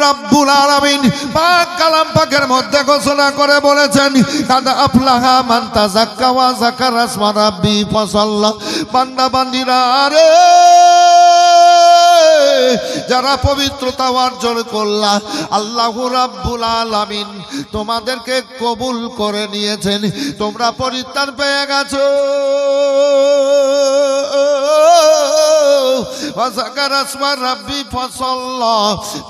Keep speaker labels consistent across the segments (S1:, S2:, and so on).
S1: রাব্বুল আলামিন পাক কালাম পাকের মধ্যে ঘোষণা করে বলেছেন কাদ আফলাহা মান তাযাক্কা ওয়া যাকারা ইসমা রাব্বি ফাসাল্লা। বান্দা বান্দিরা রে যারা পবিত্রতা অর্জন করলা আল্লাহু রাব্বুল আলামিন তোমাদেরকে কবুল করে নিয়েছেন, তোমরা পরিত্রাণ পেয়ে গেছো।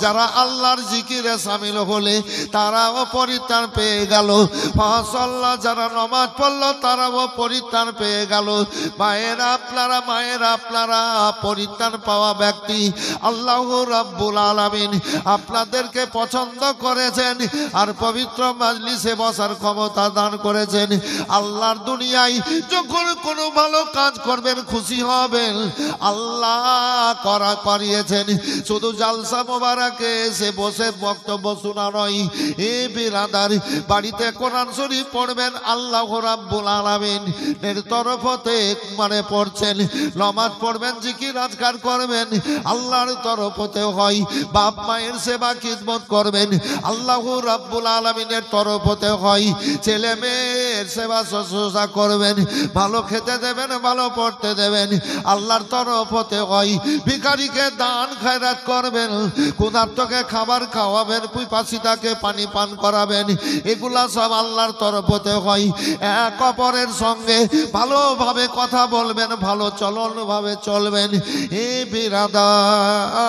S1: যারা আল্লাহর জিকিরে শামিল হলে তারাও পরিত্রাণ পেয়ে গেল। ফাসাল্লাহ যারা নামাজ পড়লো তারাও পরিত্রাণ পেয়ে গেল। মায়েরা আপনারা পরিত্রাণ পাওয়া ব্যক্তি আল্লাহু রাব্বুল আলামিন আপনাদেরকে পছন্দ করেছেন আর পবিত্র মাজলিসে বসার ক্ষমতা দান করেছেন। আল্লাহর দুনিয়ায় যখন কোনো ভালো কাজ করবেন খুশি হবেন, আল্লাহ করিয়েছেন। শুধু জালসা মোবারকে এসে বসে বক্তব্য শোনা নয়, এ বিরাদার বাড়িতে কোরআন শরীফ পড়বেন আল্লাহ রাব্বুল আলামিন এর তরফতে পড়ছেন, নামাজ পড়বেন, জিকির আজকার করবেন আল্লাহর তরফতে হয়। বাপ মায়ের সেবা খিদমত করবেন আল্লাহ রাব্বুল আলামিনের তরফতে হয়। ছেলে মেয়ের সেবা শুশ্রূষা করবেন, ভালো খেতে দেবেন, ভালো পড়তে দেবেন আল্লাহর তরফতে হয়। ভিখারিকে দান খয়রাত করবেন, ক্ষুধার্তকে খাবার খাওয়াবেন, পিপাসিতাকে পানি পান করাবেন, এগুলা সব আল্লাহর তরফতে হয়। এক অপরের সঙ্গে ভালোভাবে কথা বলবেন, ভালো চলনভাবে চলবেন, এ বিরাদার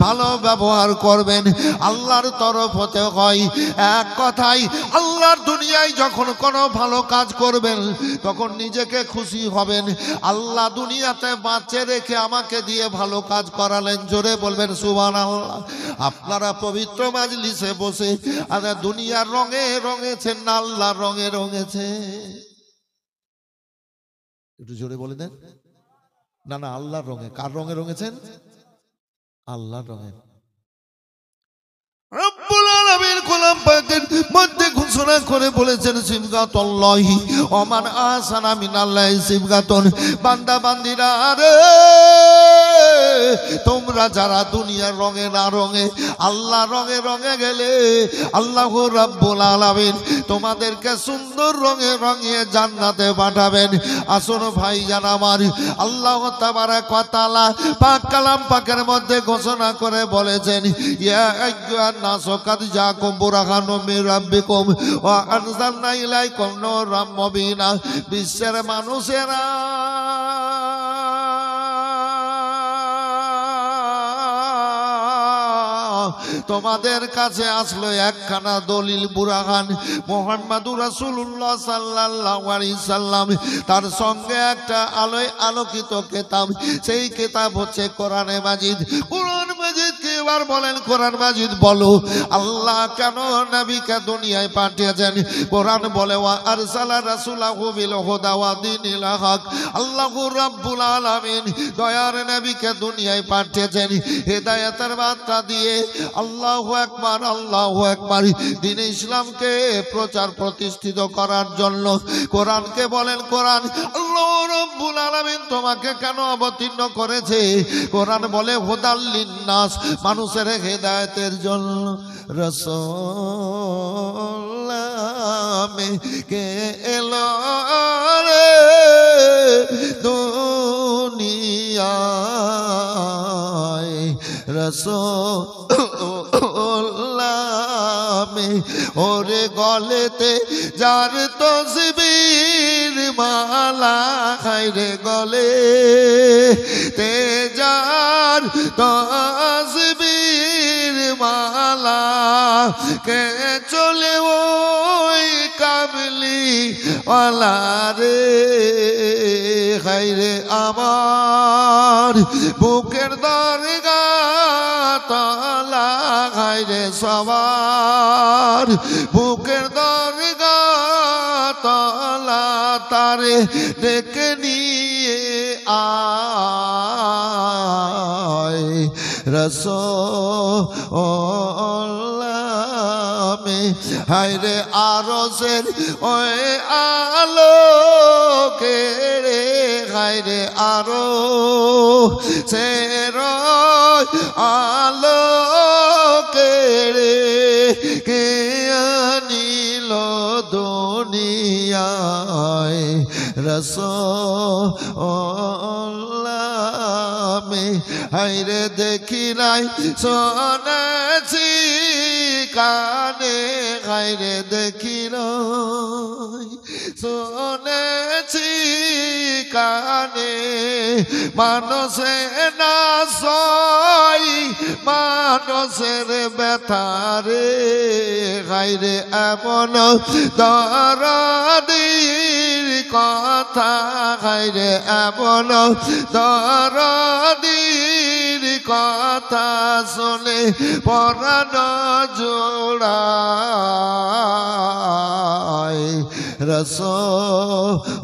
S1: ভালো ব্যবহার করবেন আল্লাহর তরফতে হয়। এক কথায় আল্লাহর দুনিয়ায় যখন কোনো ভালো কাজ করবেন তখন নিজেকে খুশি হবেন। আল্লাহ দুনিয়াতে বাঁচে রেখে আমাকে দিয়ে ভালো কাজ করালেন, জোরে বলবেন সুবহানাল্লাহ। আপনারা পবিত্র মাজলিসে বসে দুনিয়ার রঙে রঙেছেন না আল্লাহর রঙে রঙেছে? একটু জোরে বলে দেন। না আল্লাহর রঙে। কার রঙে রঙেছেন? আল্লাহর রঙে। রব্বুল আলামিন কোরআন পাকের মধ্যে ঘোষণা করে বলেছেন সিবগাতুল্লাহি ওয়া মান আহসানা মিনাল্লাহি সিবগাতুন। বান্দা বান্দিরা রে তোমরা যারা দুনিয়ার রঙে না রঙে আল্লাহ রঙে রঙে গেলে আল্লাহু রাব্বুল আলামিন তোমাদেরকে সুন্দর রঙে রঙিয়ে জান্নাতে পাঠাবেন। আসুন ভাইজান আমার, আল্লাহ তাবারাক ওয়া তাআলা পাক কালাম পাকের মধ্যে ঘোষণা করে বলেছেন ইয়া আইয়ুহান নাসু কাদ জাআকুম বুরহানুম মির রাব্বিকুম ওয়া আনজালনা ইলাইকুম নূরাম মুবিনা। বিশ্বের মানুষেরা তোমাদের কাছে আসলো একখানা দলিল বুরহান, মুহাম্মাদুর রাসূলুল্লাহ সাল্লাল্লাহু আলাইহি সাল্লাম, তার সঙ্গে একটা আলোয় আলোকিত কিতাব। সেই কিতাব হচ্ছে কোরআনে মাজিদ। কোরআন মাজিদ কে এবার বলেন কোরআন মাজিদ বলো। আল্লাহ কেন নবীকে দুনিয়ায় পাঠিয়েছেন? কোরআন বলে ওয়া আরসালা রাসূলাহু বিল হুদা ওয়া দীনিল হক। আল্লাহু রাব্বুল আলামিন দয়ার নবীকে দুনিয়ায় পাঠিয়েছেন হেদায়েতের বার্তা দিয়ে। আল্লাহু আকবার, আল্লাহু আকবার। দ্বীন ইসলামকে প্রচার প্রতিষ্ঠিত করার জন্য কোরআনকে বলেন কোরআন। আল্লাহ রাব্বুল আলামিন তোমাকে কেন অবতীর্ণ করেছে? কোরআন বলে হুদাল লিন্নাস, মানুষের হেদায়েতের জন্য। রাসূল কে এলো রে দুনিয়ায়, রাসূল ওরে গলেতে যার তসবির মালা, খাইরে গলে তে যার তসবির মালা, কে চলে ওই কাবলি ওয়ালা রে। খাইরে আমার বুকের দরগা তলা, খাইরে সবার বুকের দরগা তলা, তারে ডেকে নিয়ে আয় রাসূল হায়রে আরশের ওই আলোকে রে, হায়রে আরশের আলো কে আনিল দুনিয়ায় রাসূলুল্লাহ হায়রে দেখি নাই শুনেছি কানে হায়রে দেখি নাই শুনেছি কানে মানুষে না সই মানুষের ব্যথারে হায়রে এমন দরদির কথা হায়রে এমন দরদির কথা শুনে পরাণ জোড়ায় রাসূলুল্লাহ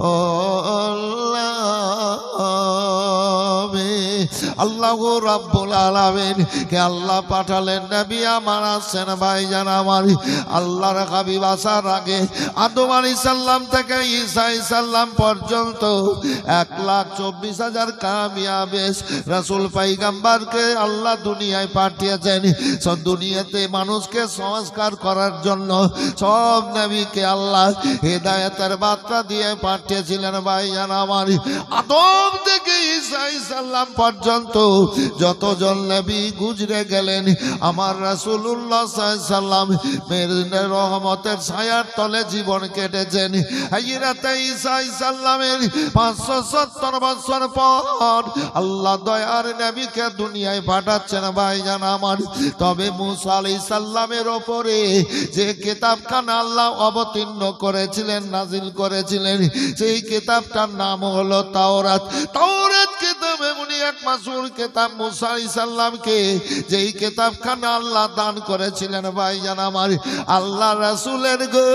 S1: আল্লাহ রাব্বুল আলামিন কে আল্লাহ পাঠালেন নবী আমার আছেন ভাইজান আমার আল্লাহর হাবিব আসার আগে আদম আলাইহিস সালাম থেকে ঈসা আলাইহিস সালাম পর্যন্ত 1,24,000 কামিয়াবেশ রাসূল পয়গম্বরকে আল্লাহ দুনিয়ায় পাঠিয়েছেন সব দুনিয়াতে মানুষকে সংস্কার করার জন্য সব নবীকে আল্লাহ হিদায়াতের বার্তা দিয়ে পাঠিয়েছিলেন ভাইজান আমার আদম থেকে ঈসা আলাইহিস সালাম পর্যন্ত যতজন নবী গুজরে গেলেন আমার রাসূলুল্লাহ সাল্লাল্লাহু আলাইহি সাল্লাম মেরুনের রহমতের ছায়ার তলে জীবন কেটেছেন হযরত ঈসা আলাইহিস সালামের 570 বছর পর আল্লাহ দয়ার নবীকে দুনিয়ায় পাঠাচ্ছেন ভাইজান আমার তবে মুসা আলাইহিস সালামের উপরে যে কিতাবখানা আল্লাহ অবতীর্ণ করেছিলেন নাজিল করেছিলেন সেই কিতাবটার নাম হলো তাওরাত তাওরাত কিতাব এমন এক মাসুর কিতাব মুসা আলাইহিস সালামকে যেই কিতাবখানা আল্লাহ দান করেছিলেন ভাইজান আমার আল্লাহ রাসূলের গো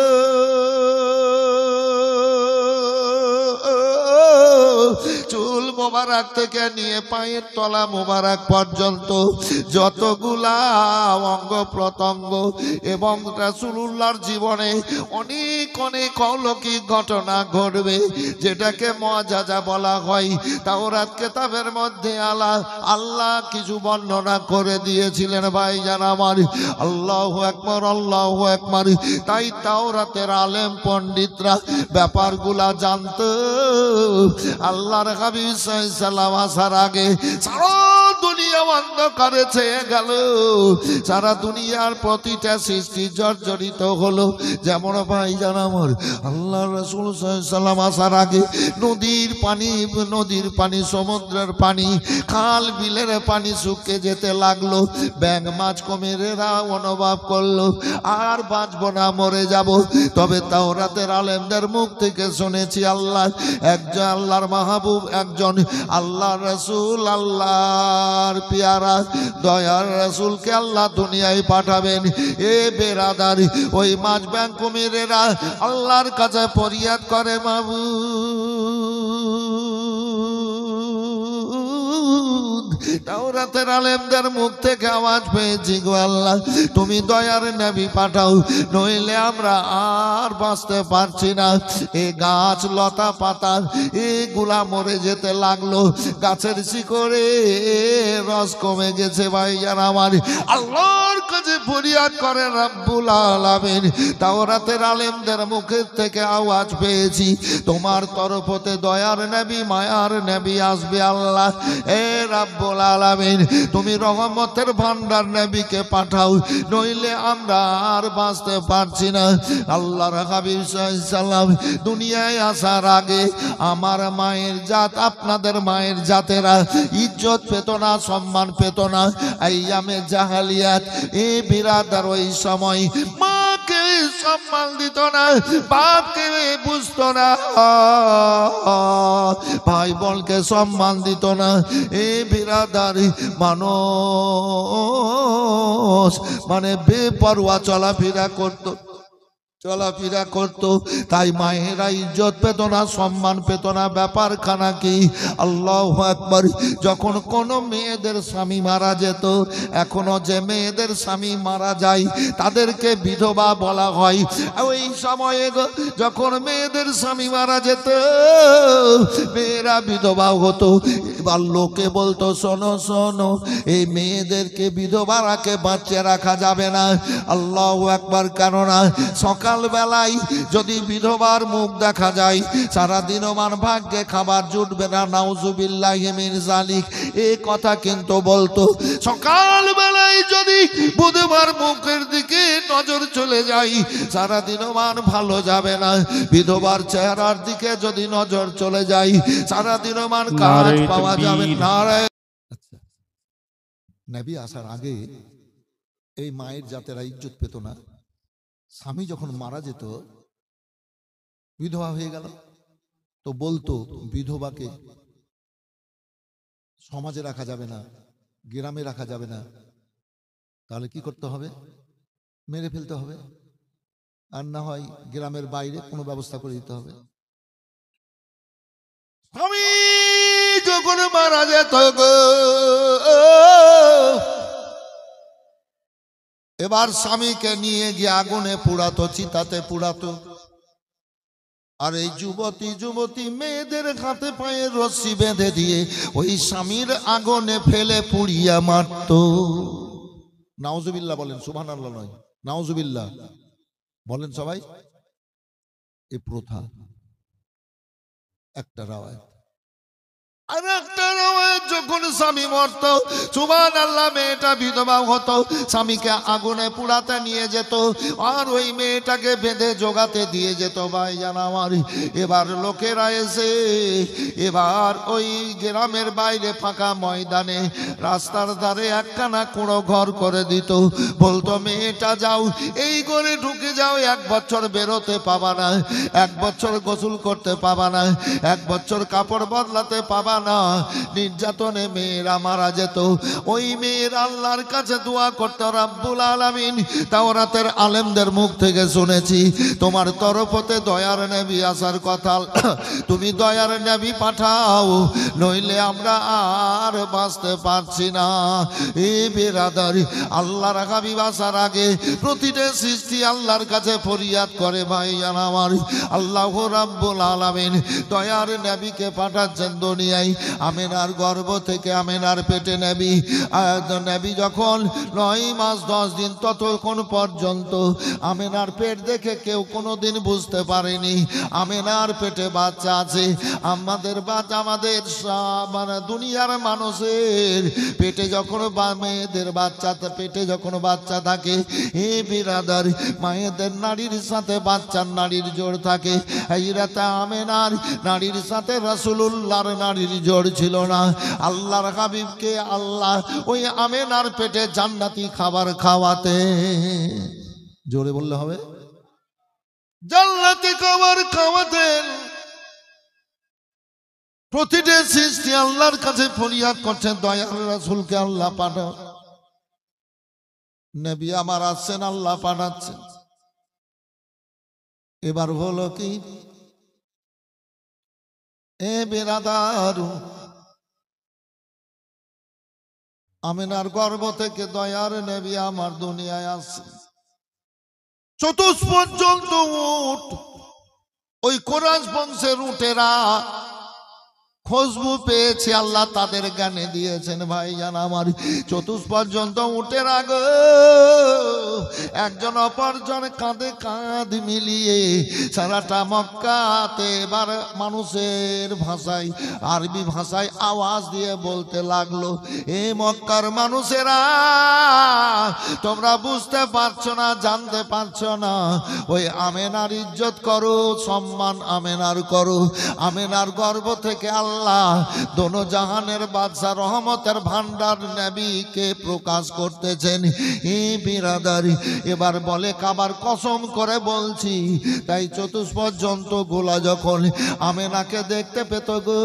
S1: চুল মোবারক থেকে নিয়ে পায়ের তলা মোবারক পর্যন্ত যতগুলা অঙ্গ প্রত্যঙ্গ এবং রাসূলুল্লাহর জীবনে অনেক অনেক অলৌকিক ঘটনা ঘটবে যেটাকে মুআজিজা বলা হয় তাওরাত কিতাবের মধ্যে আল্লাহ কিছু বর্ণনা করে দিয়েছিলেন ভাইজান আমার আল্লাহু আকবার আল্লাহু আকবার তাই তাওরাতের আলেম পণ্ডিতরা ব্যাপারগুলা জানতো আল্লাহর হাবিব সাল্লাল্লাহু আলাইহি সাল্লাম আসার আগে সারা দুনিয়া অন্ধকারে ছেয়ে গেল সারা দুনিয়ার প্রতিটা সৃষ্টি জর্জরিত হলো যেমন ভাইজান আমার আল্লাহর রাসূল সাল্লাল্লাহু আলাইহি সাল্লাম আসার আগে নদীর পানি সমুদ্রের পানি খাল বিলের পানি শুকিয়ে যেতে লাগলো ব্যাঙ মাছ কুমিরেরা অনুভব করলো আর বাঁচবো না মরে যাব তবে তাওরাতের আলেমদের মুখ থেকে শুনেছি আল্লাহর মাহবুব একজন আল্লাহর রাসূল আল্লাহর পিয়ারা দয়ার রাসূলকে আল্লাহ দুনিয়ায় পাঠাবেন এ বেরাদার ওই মাছ ব্যাঙ কুমিরেরা আল্লাহর কাছে ফরিয়াদ করে মাবুদ তাওরাতের আলেমদের মুখ থেকে আওয়াজ পেয়েছি গো আল্লাহ তুমি দয়ার নবী পাঠাও নইলে আমরা আর বাঁচতে পারছি না এই গাছ লতা পাতা এগুলা মরে যেতে লাগলো গাছের শিকড়ে রস কমে গেছে ভাইজান আমার আল্লাহর কাছে ফরিয়াদ করে রব্বুল আলামিন তাওরাতের আলেমদের মুখের থেকে আওয়াজ পেয়েছি তোমার তরফ হতে দয়ার নবী মায়ার নবী আসবে আল্লাহ এ রব্বুল আলামিন তুমি রহমতের ভান্ডার নবীকে পাঠাও নইলে আমরা আর বাঁচতে পারছি না আল্লাহর হাবিব সাল্লাল্লাহু আলাইহি সাল্লাম দুনিয়ায় আসার আগে আমার মায়ের জাত আপনাদের মায়ের জাতেরা ইজ্জত পেত না সম্মান পেত না আইয়ামে জাহালিয়াত এ বিরাদার ওই সময় মাকে সম্মান দিত না বাপকে বুঝতো না ভাই বোনকে সম্মান দিত না এ বিরাদারি মানুষ মানে বেপরোয়া চলাফেরা করতো চলাফেরা করতো, তাই মায়েরা ইজ্জত পেত না, সম্মান পেত না। ব্যাপারখানা কি? আল্লাহু আকবার। যখন কোনো মেয়েদের স্বামী মারা যেত, এখনো যে মেয়েদের স্বামী মারা যায় তাদেরকে বিধবা বলা হয়। ওই সময়ে যখন মেয়েদের স্বামী মারা যেত, মেয়েরা বিধবা হতো। এবার লোকে বলতো, শোনো শোনো, এই মেয়েদেরকে বিধবা রাখে বাঁচিয়ে রাখা যাবে না। আল্লাহু আকবার। কেননা সকালবেলায় যদি বিধবার মুখ দেখা যায়, সারাদিনও মান ভাগ্যে খাবার জুটবে না। নাউজুবিল্লাহি মিন যালিক, এই কথা কিন্তু বলতো। সকালবেলায় যদি বিধবার মুখের দিকে নজর চলে যায়, সারাদিনও মান ভালো যাবে না। বিধবার চেহারার দিকে যদি নজর চলে যায়, সারাদিনও মান কাজ পাওয়া যাবে না। আচ্ছা, নবী আসার আগে এই মায়ের জাতেরা ইজ্জত পেত না। স্বামী যখন মারা যেত, বিধবা হয়ে গেল, তো বলতো বিধবাকে সমাজে রাখা যাবে না, গ্রামে রাখা যাবে না। তাহলে কি করতে হবে? মেরে ফেলতে হবে, আর না হয় গ্রামের বাইরে কোনো ব্যবস্থা করে দিতে হবে। স্বামী যখন মারা যেত, এবার স্বামীকে নিয়ে গিয়ে আগুনে পুড়াতো, চিতাতে পুড়াতো। আর এই যুবতী মেয়েদের হাতে পায়ে রশি বেঁধে দিয়ে ওই স্বামীর আগুনে ফেলে পুড়িয়া মারত। নাউজুবিল্লাহ বলেন, সুবহানাল্লাহ নয়, নাউজুবিল্লাহ বলেন সবাই। এ প্রথা একটা রাওয়ায়াত। আর একটা রাওয়ায়াত, যখন স্বামী মরত, সুবহানাল্লাহ, মেয়েটা বিধবা হতো, স্বামীকে আগুনে পুড়াতে নিয়ে যেত, আর ওই মেয়েটাকে বেঁধে জোগাতে দিয়ে যেত। ভাইজান আমার, এবার লোকেরা এসে এবার ওই গ্রামের বাইরে ফাঁকা ময়দানে রাস্তার ধারে একখানা কুঁড়ো ঘর করে দিত। বলতো, মেয়েটা যাও, এই ঘরে ঢুকে যাও, 1 বছর বেরোতে পাবা না, 1 বছর গোসল করতে পাবা না, 1 বছর কাপড় বদলাতে পাবা না। নির্যাতনে মেয়েরা মারা যেত। ওই মেয়ের আল্লাহর কাছে দোয়া করতে, রাব্বুল আলামিন, তাওরাতের আলেমদের মুখ থেকে শুনেছি তোমার তরফতে দয়ার নবী আসার কথা, তুমি দয়ার নবী পাঠাও, নইলে আমরা আর বাঁচতে পারছি না। এই বিরাদারি, আল্লাহর হাবিব আসার আগে প্রতিটা সৃষ্টি আল্লাহর কাছে ফরিয়াদ করে। ভাইজান আমার, আল্লাহ রাব্বুল আলামিন দয়ার নবীকে পাঠাচ্ছেন দুনিয়ায়। আমেনার গর্ভ থেকে, আমেনার পেটে নবী যখন 9 মাস 10 দিন, ততক্ষণ পর্যন্ত আমেনার পেট দেখে কেউ কোনোদিন বুঝতে পারেনি আমেনার পেটে বাচ্চা আছে। আমাদের বাচ্চা, আমাদের মানে দুনিয়ার মানুষের পেটে যখন মেয়েদের বাচ্চা পেটে যখন বাচ্চা থাকে, হে বিরাদার, মায়েদের নারীর সাথে বাচ্চার নারীর জোড় থাকে। এই রাতে আমেনার নারীর সাথে রাসূলুল্লাহর নারীর জোড় ছিল না। আল্লাহর হাবিবকে আল্লাহ ওই আমেনার পেটে জান্নাতি খাবার খাওয়াতে, জোরে বললে হবে, জান্নাতি খাবার খাওয়াতেন। প্রতিটা সৃষ্টি আল্লাহর কাছে ফরিয়াদ করছেন, দয়ার রাসূলকে আল্লাহ পাঠাও। নবী আমার আসছেন, আল্লাহ পাঠাচ্ছেন। এবার হলো কি, এ বিরাদার, আমিনার গর্ভ থেকে দয়ার নবী আমার দুনিয়ায় আসছে। চতুষ্পর্যন্ত উট, ওই কোরাইশ বংশের উটেরা খুশবু পেয়েছে, আল্লাহ তাদের গানে দিয়েছেন। ভাইজান আমার, চতুষ্পর্যন্ত উটের আগে একজন অপরজন কাঁধে কাঁধ মিলিয়ে সারাটা মক্কাতে এবার মানুষের ভাষায়, আরবি ভাষায় আওয়াজ দিয়ে বলতে লাগলো, এ মক্কার মানুষেরা, তোমরা বুঝতে পারছো না, জানতে পারছো না, ওই আমেনার ইজ্জত করো, সম্মান আমেনার করো। আমেনার গর্ভ থেকে আল্লাহ দোনো জাহানের বাদশা রহমতের ভান্ডার নবীকে প্রকাশ করতেছেন। এই বিরাদার, বিরাদার, এবার বলে কাবার কসম করে বলছি, তাই চতুষ্পর্যন্ত গোলা যখন আমেনাকে দেখতে পেত গো,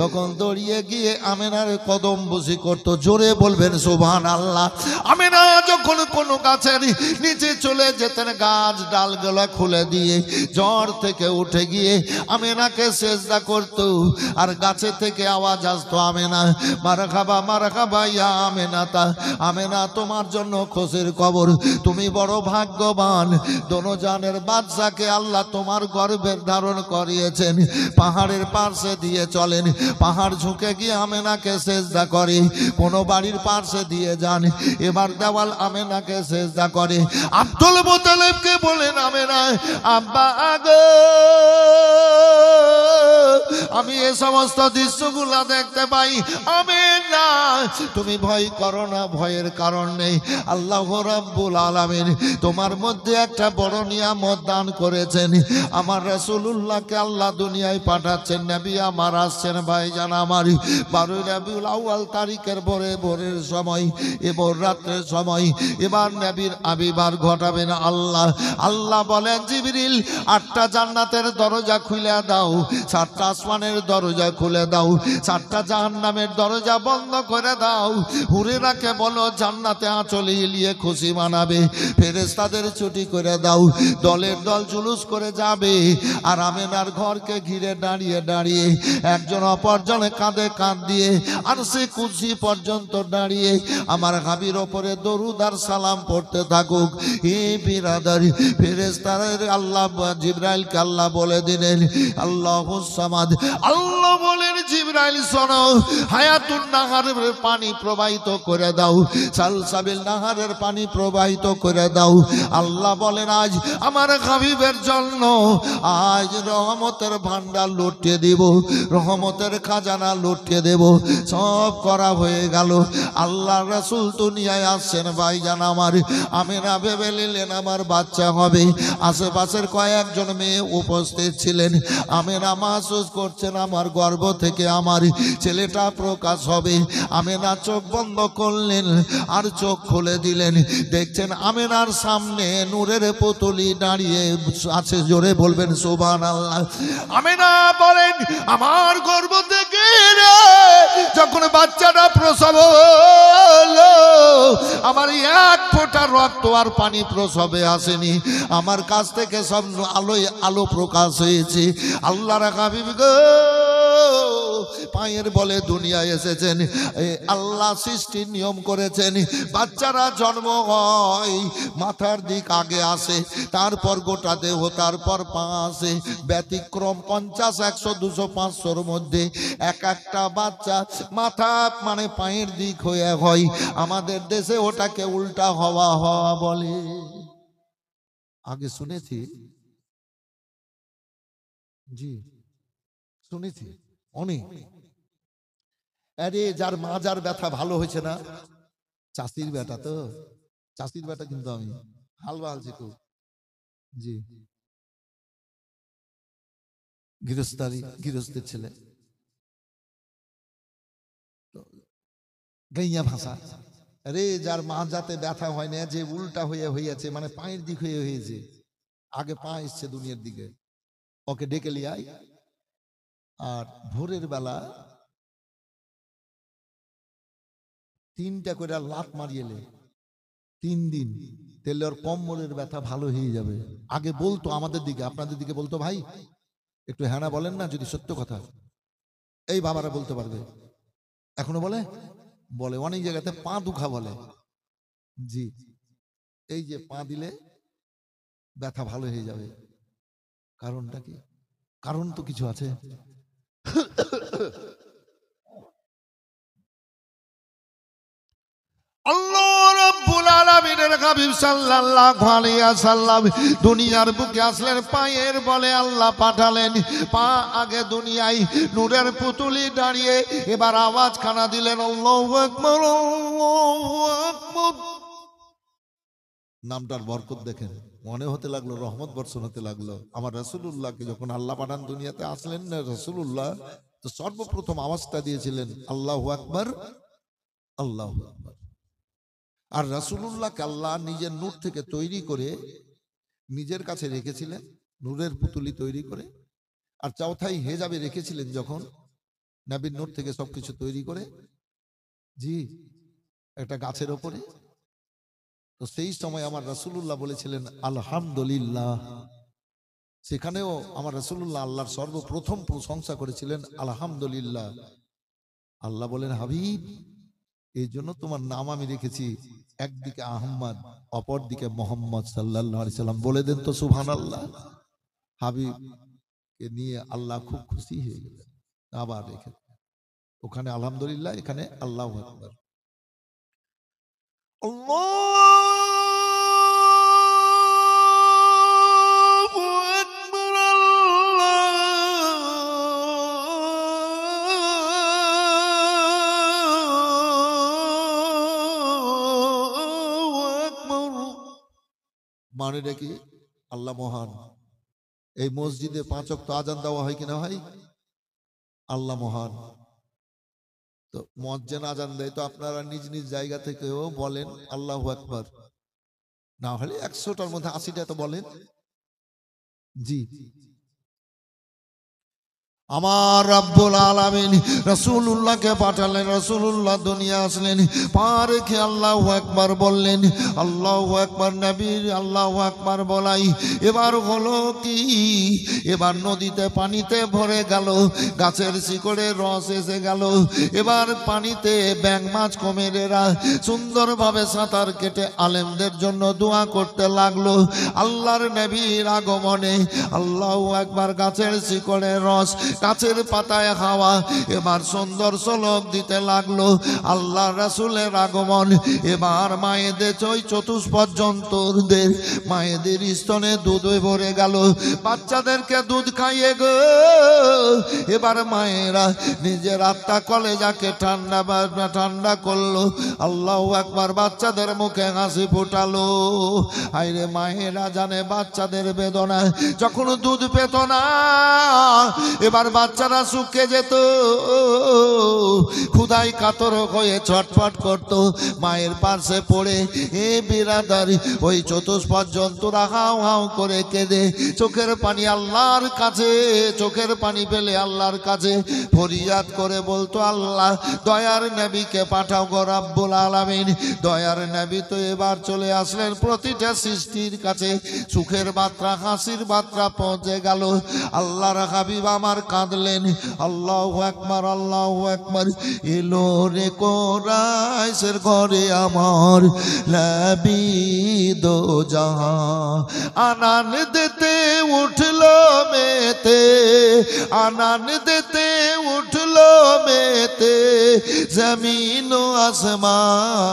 S1: তখন দৌড়িয়ে গিয়ে আমেনার কদম বসি করত। জোরে বলবেন সুবহানাল্লাহ। আমেনা যখন কোনো গাছের নিচে চলে যেতেন, গাছ ডালগুলো খুলে দিয়ে জ্বর থেকে উঠে গিয়ে আমেনাকে সেজদা করত, আর গাছে থেকে আওয়াজ আসতো, আমেনা মারহাবা ইয়া আমেনাতা, আমেনা তোমার জন্য খুশির খবর, তুমি বড় ভাগ্যবান, দোনো জানের বাদশাকে আল্লাহ তোমার গর্ভের ধারণ করিয়েছেন। পাহাড়ের পাশে দিয়ে চলেন, পাহাড় ঝুঁকে গিয়ে আমেনাকে সেজদা করে, কোন বাড়ির পাশে দিয়ে যান, এবার দেওয়াল আমেনাকে সেজদা করে। আব্দুল মুতালিবকে বলেন, আমেনা আব্বা আগো, আমি এ সমস্ত দৃশ্যগুলা দেখতে পাই, আমেনা তুমি ভয় করো না, ভয়ের কারণ নেই, আল্লাহ রাব্বুল আলামিন তোমার মধ্যে একটা বড় নিয়ামত দান করেছেন। আমার রাসূলুল্লাহকে আল্লাহ দুনিয়ায় পাঠাচ্ছেন, নবী আমার আসছেন। ভাইজান আমার 12 রবিউল আউয়াল তারিখের ভোরের সময়, এবার রাত্রের সময় এবার নবীর আবির্ভাব ঘটাবেন আল্লাহ। আল্লাহ বলেন, জিবরিল 8টা জান্নাতের দরজা খুলে দাও, 7টা আসমানের দরজা খুলে দাও, 7টা জাহান্নামের দরজা বন্ধ করে দাও। হুরেরাকে বলো জান্নাতে আঁচল হিলিয়ে খুশি মানাবে, ফেরেশতাদের ছুটি করে দাও, দলের দল জুলুস করে যাবে। আর আমেনার ঘরকে ঘিরে দাঁড়িয়ে দাঁড়িয়ে একজন অপরজনে কাঁধে কাঁধ দিয়ে আর সে কুরসি পর্যন্ত দাঁড়িয়ে আমার হাবির ওপরে দরুদ আর সালাম পড়তে থাকুক। হে বিরাদারি, ফেরেশতাদের আল্লাহ জিবরাইলকে আল্লাহ বলে দিলেন, আল্লাহুস সামাদ। আল্লাহ বলেন, জিবরাইল শোনো, হায়াতুন নাহারের পানি প্রবাহিত করে দাও, সালসাবিল নাহারের পানি প্রবাহিত করে দাও। আল্লাহ বলেন, আজ আমার হাবিবের জন্য আজ রহমতের ভান্ডার লুটিয়ে দিব, রহমতের খাজানা লুটিয়ে দেব। সব করা হয়ে গেল। আল্লাহ রাসূল দুনিয়ায় আসছেন। ভাইজান আমার, আমেনা ভেবে নিলেন আমার বাচ্চা হবে। আশেপাশের কয়েকজন মেয়ে উপস্থিত ছিলেন। আমেনা মাহসুস করছেন আমার গর্ভ থেকে আমার ছেলেটা প্রকাশ হবে। আমেনা চোখ বন্ধ করলেন আর চোখ খুলে দিলেন, দেখছেন আমেনার সামনে নূরের পুতুলি দাঁড়িয়ে আছে। জোরে বলবেন সুবহানাল্লাহ। আমেনা বলেন, আমার গর্ভ থেকে যখন বাচ্চাটা প্রসব হলো, আমার এক ফোঁটা রক্ত আর পানি প্রসবে আসেনি, আমার কাছ থেকে সব আলো প্রকাশ হয়েছে। আল্লাহর হাবিব গো, পায়ের বলে দুনিয়ায় এসেছেন। আল্লাহ সৃষ্টির নিয়ম করেছেন, বাচ্চারা জন্ম হয় মাথার দিক আগে আসে, তারপর গোটা দেহ, তারপর পা আসে। ব্যতিক্রম 50, 100, 200, 500-র মধ্যে এক একটা বাচ্চা মাথা মানে পায়ের দিক হয়ে হয়। আমাদের দেশে ওটাকে উল্টা হওয়া বলে। আগে শুনেছি, জি শুনেছি অনেক। আরে যার মাজার ব্যথা ভালো হয়েছে না, চাষির বেটা, তো চাষির বেটা কিন্তু আমি হালবা হালছি খুব। জি, গৃহস্থের ছেলে, গাইয়া ভাষা। আরে যার মাজাতে ব্যথা হয় না, যে উল্টা হয়েছে মানে পায়ের দিক হয়েছে, আগে পা এসছে দুনিয়ার দিকে, ওকে ডেকে লিয়াই। আর ভোরের বেলা 3টা করে লাত মারিয়েলে 3 দিন, তাহলে ওর কোমরের ব্যথা ভালো হয়ে যাবে। আগে বলতো আমাদের দিকে, আপনাদের দিকে বলতো ভাই একটু হ্যাঁ না বলেন না যদি সত্য কথা। এই বাবারা বলতে পারবে, এখনো বলে অনেক জায়গাতে পা দুখা বলে। জি, এই যে পা দিলে ব্যথা ভালো হয়ে যাবে, কারণটা কি? কারণ তো কিছু আছে। আল্লাহ রাব্বুল আলামিনের হাবিব সাল্লাল্লাহু আলাইহি ওয়াসাল্লাম দুনিয়ার বুকে আসলেন, পায়ের বলে আল্লাহ পাঠালেন। পা আগে দুনিয়ায় নূরের পুতুলি দাঁড়িয়ে এবার আওয়াজ খানা দিলেন, আল্লাহু আকবার, আল্লাহু আকবার। নামটার বরকত দেখেন, মনে হতে লাগলো রহমত বর্ষণ হতে লাগলো। আমার রাসূলুল্লাহকে যখন আল্লাহ পাঠান দুনিয়াতে আসলেন না রাসূলুল্লাহ, তো সর্বপ্রথম আওয়াজটা দিয়েছিলেন আল্লাহু আকবার, আল্লাহু আকবার। আর রাসূলুল্লাহকে আল্লাহ নিজের নূর থেকে তৈরি করে নিজের কাছে রেখেছিলেন, নূরের পুতুলি তৈরি করে। আর চৌথাই হেজাবে রেখেছিলেন যখন, নবীর নূর থেকে সবকিছু তৈরি করে, জি, একটা গাছের ওপরে। তো সেই সময় আমার রাসূলুল্লাহ বলেছিলেন আলহামদুলিল্লাহ। সেখানেও আমার রাসূলুল্লাহ আল্লাহর সর্বপ্রথম প্রশংসা করেছিলেন আলহামদুলিল্লাহ। আল্লাহ বলেন, হাবিব, এই জন্য তোমার নাম আমি রেখেছি, একদিকে আহমদ, অপরদিকে মোহাম্মদ সাল্লাল্লাহু আলাইহি সাল্লাম। বলে দেন তো সুবহানাল্লাহ। হাবিবকে নিয়ে আল্লাহ খুব খুশি হয়ে গেলেন, আবার রেখে ওখানে আলহামদুলিল্লাহ, এখানে আল্লাহু আকবার। আল্লাহু আকবার, আল্লাহু আকবার। মানে দেখি আল্লাহ মহান। এই মসজিদে 5 ওয়াক্ত আজান দেওয়া হয় কিনা ভাই? আল্লাহ মহান। তো মুয়াজ্জিন আজান দেয়, তো আপনারা নিজ নিজ জায়গা থেকেও বলেন আল্লাহু আকবার, না হলে 100টার মধ্যে 80টা তো বলেন। জি, আমার রব্বুল আলামিন রাসূলুল্লাহকে পাঠালেন, রাসূলুল্লাহ দুনিয়া আসলেন, পা রেখে আল্লাহু আকবার বললেন। আল্লাহু আকবার, নবীর আল্লাহু আকবার বলাই এবার হলো কি, এবার নদীতে পানিতে ভরে গেল, গাছের শিকড়ে রস এসে গেল। এবার পানিতে ব্যাঙ মাছ কুমিরেরা সুন্দরভাবে সাঁতার কেটে আলেমদের জন্য দোয়া করতে লাগলো আল্লাহর নবীর আগমনে। আল্লাহু আকবার, গাছের শিকড়ে রস, গাছের পাতায় হাওয়া এবার সুন্দর ঝলক দিতে লাগলো আল্লাহ রাসূলের আগমন। এবার মায়েদের চতুষ্পদ জন্তুদের মায়েদের স্তনে দুধ ভরে গেল, বাচ্চাদেরকে দুধ খাইয়ে গো। এবার মায়েরা নিজের আত্মা কলেজাকে ঠান্ডা করলো। আল্লাহু আকবার, বাচ্চাদের মুখে হাসি ফোটালো। হায়রে মায়েরা জানে বাচ্চাদের বেদনা, যখন দুধ পেত না এবার বাচ্চারা শুকিয়ে যেত, ক্ষুধায় কাতর হয়ে ছটফট করত মায়ের পাশে পড়ে। এ বিরাদারি, ওই চতুষ্পদ জন্তুরা হাও হাও করে কেঁদে চোখের পানি আল্লাহর কাছে, চোখের পানি পেলে আল্লাহর কাছে ফরিয়াদ করে বলতো, আল্লাহ দয়ার নবীকে পাঠাও গো রব্বুল আলামিন। দয়ার নবী তো এবার চলে আসলেন, প্রতিটা সৃষ্টির কাছে সুখের বার্তা, হাসির বার্তা পৌঁছে গেল। আল্লাহর হাবিব আমার কাঁদলেন। আল্লাহু আকবার, আল্লাহু আকবার। এলো রে কোরাইশের ঘরে আমার নবী দো জাহান, আনান দিতে উঠলো মেতে, আনান দিতে উঠলো মেতে, জমিন ও আসমান।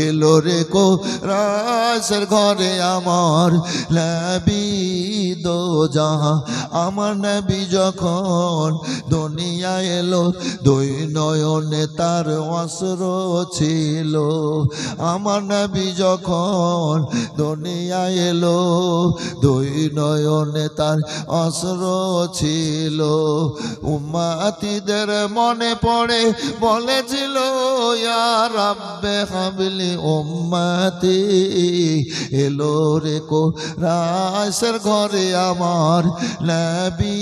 S1: এলো রে কোরাইশের ঘরে আমার নবী দো জাহান। আমার নবী যখন দুনিয়া এলো, দুই নয়নে তার অস্ত্র ছিল। আমার নবী যখন দুনিয়া এলো, দুই নয়নে তার অস্ত্র ছিল। উম্মতিদের মনে পড়ে বলেছিল, ইয়া রাব্বে হাবলি উম্মতি। এলো রে কোরাইশের ঘরে আমার নবী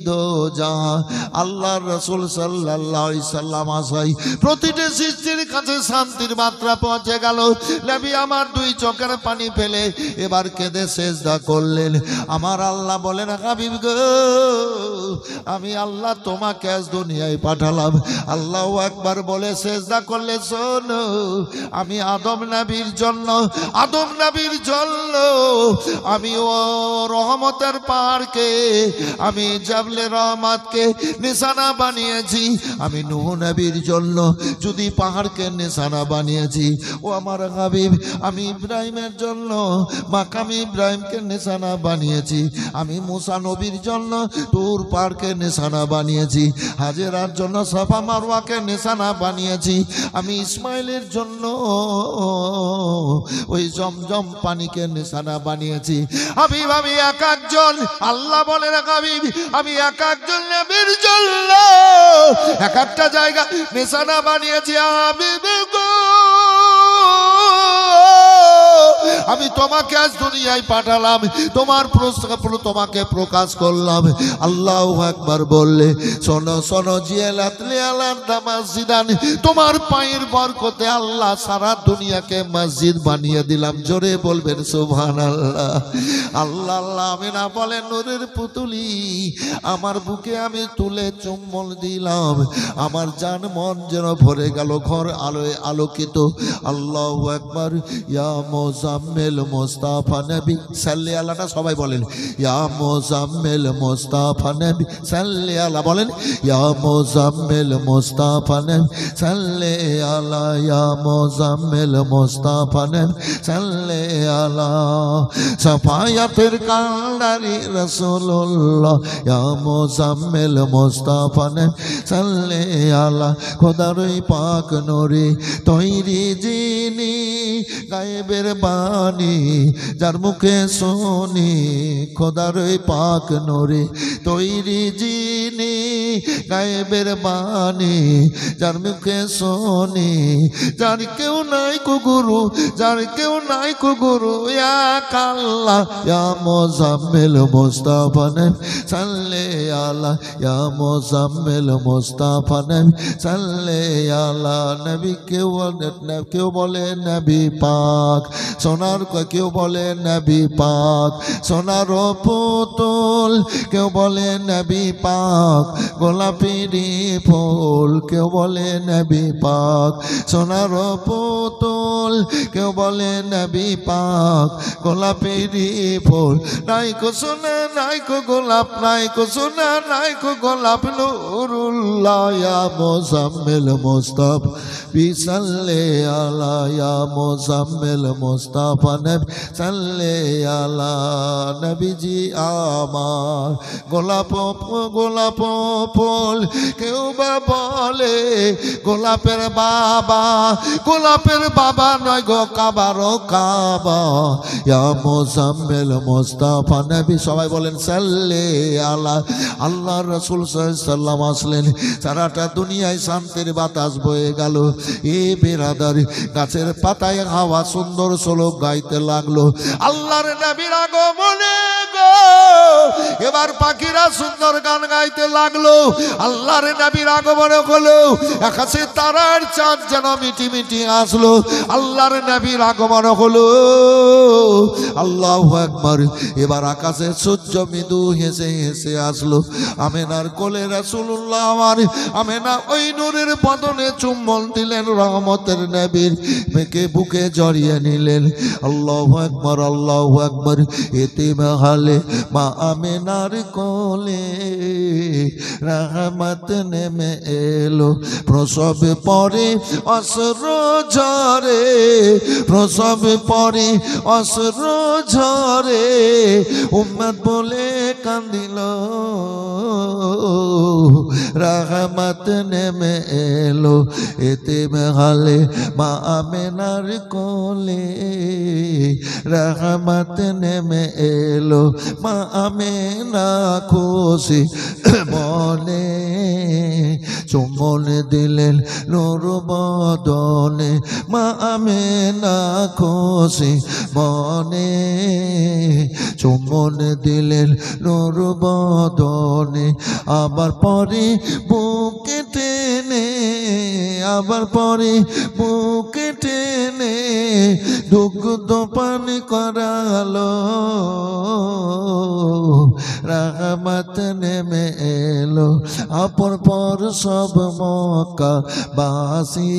S1: দো জাহান। আল্লাহর রাসূল সাল্লাল্লাহু আলাইহি সাল্লাম আসাই প্রতিটি সৃষ্টির কাছে শান্তির মাত্রা পৌঁছে গেল। নবী আমার দুই চোখের পানি ফেলে এবার কেঁদে সিজদা করলেন। আমার আল্লাহ বলেন, হাবিব গো, আমি আল্লাহ তোমাকে আজ দুনিয়ায় পাঠালাম। আল্লাহু আকবার বলে সিজদা করলে, শোনো, আমি আদম নবীর জন্য, আদম নবীর জন্য আমি ও রহমতের পাহাড়কে, আমি জাবলে রহমতকে নিশানা বানিয়েছি। আমি নূহ নবীর জন্য যদি পাহাড়কে নিশানা বানিয়েছি, ও আমার হাবিব, আমি ইব্রাহিমের জন্য মাকাম ইব্রাহিমকে নিশানা বানিয়েছি। আমি মুসা নবীর জন্য তুর পাহাড়কে নিশানা বানিয়েছি। হাজেরার জন্য সাফা মারওয়াকে নিশানা বানিয়েছি। আমি ইসমাইলের জন্য ওই জমজম পানিকে নিশানা বানিয়েছি। হাবিব, আমি এক একজন, আল্লাহ বলেন হাবিব, আমি এক একজন নবীর জন্য এক একটা জায়গা নিশানা বানিয়েছি। হাবিব গো, আমি তোমাকে আজ দুনিয়ায় পাঠালাম, তোমার তোমাকে প্রকাশ করলাম। আল্লাহু আকবার বললে শোনো শোনো জিয়ালাত লিয়ালার দামাসজিদান, তোমার পায়ের বরকতে আল্লাহ সারা দুনিয়াকে মসজিদ বানিয়ে দিলাম। জোরে বলবেন সুবহানাল্লাহ। আল্লাহ আল্লাহ আমিনা বলেন নূরের পুতুলি আমার বুকে আমি তুলে চুম্বন দিলাম, আমার জান মন যেন ভরে গেল, ঘর আলোয় আলোকিত। আল্লাহু আকবার। ইয়া মুজাম্মিল মুস্তাফা নবী সাল্লি আলাইহি, সবাই বলেন ইয়া মুজাম্মিল মুস্তাফা নবী সাল্লি আলাইহি, বলেন ইয়া মুজাম্মিল মুস্তাফা নবী সাল্লি আলাইহি, ইয়া মুজাম্মিল মুস্তাফা নবী সাল্লি আলাইহি, সাফায়াতের কান্ডারি রাসূলুল্লাহ ইয়া মুজাম্মিল মুস্তাফা নবী সাল্লি আলাইহি, খোদার পাক নূরে তৈরি যিনি গায়েবের বাণী যার মুখে শুনি, খোদার পাক নূরে তৈরি যিনি গায়েবের বাণী যার মুখে শুনি, যার কেউ নাই কো গুরু, যার কেউ নাই কো গুরু এক আল্লাহ, ইয়া মুজাম্মিল মুস্তাফা নবী সাল্লি আলাইহি, ইয়া মুজাম্মিল মুস্তাফা নবী সাল্লি আলাইহি। নবী কেউ বলে নবী পাক সোনার, কেউ বলে নবী পাক সোনার পুতুল, কেউ বলে নবী পাক গোলাপেরি ফুল, কেউ বলে নবী পাক সোনার পুতুল, কেউ বলে নবী পাক গোলাপেরি ফুল। নাই কো সোনা নাই কো গোলাপ, নাই কো সোনা নাই কো গোলাপ, নূরুল্লাহ ইয়া মুজাম্মিল মুস্তাফা সাল্লি আলাইহি, ইয়া মুজাম্মিল মুস্তাফা নবী সাল্লি আলাইহি। নবীজি আমার গোলাপ গোলাপ ফুল, কেউ বা বলে গোলাপের বাবা, গোলাপের বাবা নয় গো কাবার কাবা, ইয়া মুজাম্মিল মুস্তাফা নবী, সবাই বলেন সাল্লি আলাইহি। আল্লাহ রাসূল সাল্লাল্লাহু আলাইহি ওয়াসাল্লাম আসলেন, সারাটা দুনিয়ায় শান্তির বাতাস বয়ে গেল। এ বেরাদার গাছের পাতায় হাওয়া সুন্দর শ্লোক গাইতে লাগলো, আল্লাহর নবীর আগমনে গো এবার পাখিরা সুন্দর গান গাইতে লাগলো। আল্লাহর নবীর আগমনে হলো, আকাশে তারার চাঁদ যেন মিটি মিটি আসলো। আল্লাহর নবীর আগমন হলো, আল্লাহু আকবার। এবার আকাশে সূর্য মৃদু হেসে হেসে আসলো। আমেনার কোলে রাসূলুল্লাহ আমার, আমেনা ওই নূরের বদনে চুম্বন দিলেন, রহমতের নবীর মেকে বুকে জড়িয়ে নিলেন। আল্লাহু আকবার আল্লাহু আকবার। এতিম হালে মা আমেনার কোলে রহমত নেমে এলো, প্রসব পরে অশ্রু ঝরে, প্রসব পরে অশ্রু ঝরে, উম্মত বলে কান্দিল, রহমত নেমে এলো। এতিম হালে মা আমেনার কোলে রহমত নেমে এলো, মা আমেনা খুশি মনে চুম্বন দিলেন নূর বদনে, মা আমেনা খুশি মনে চুম্বন দিলেন নূর বদনে। আবার পরে বুকে টেনে, আবার পরে বুকে টেনে দুগ্ধ পান করালো, রহমত নেমে এলো। আপন পর সব মক্কা বাসী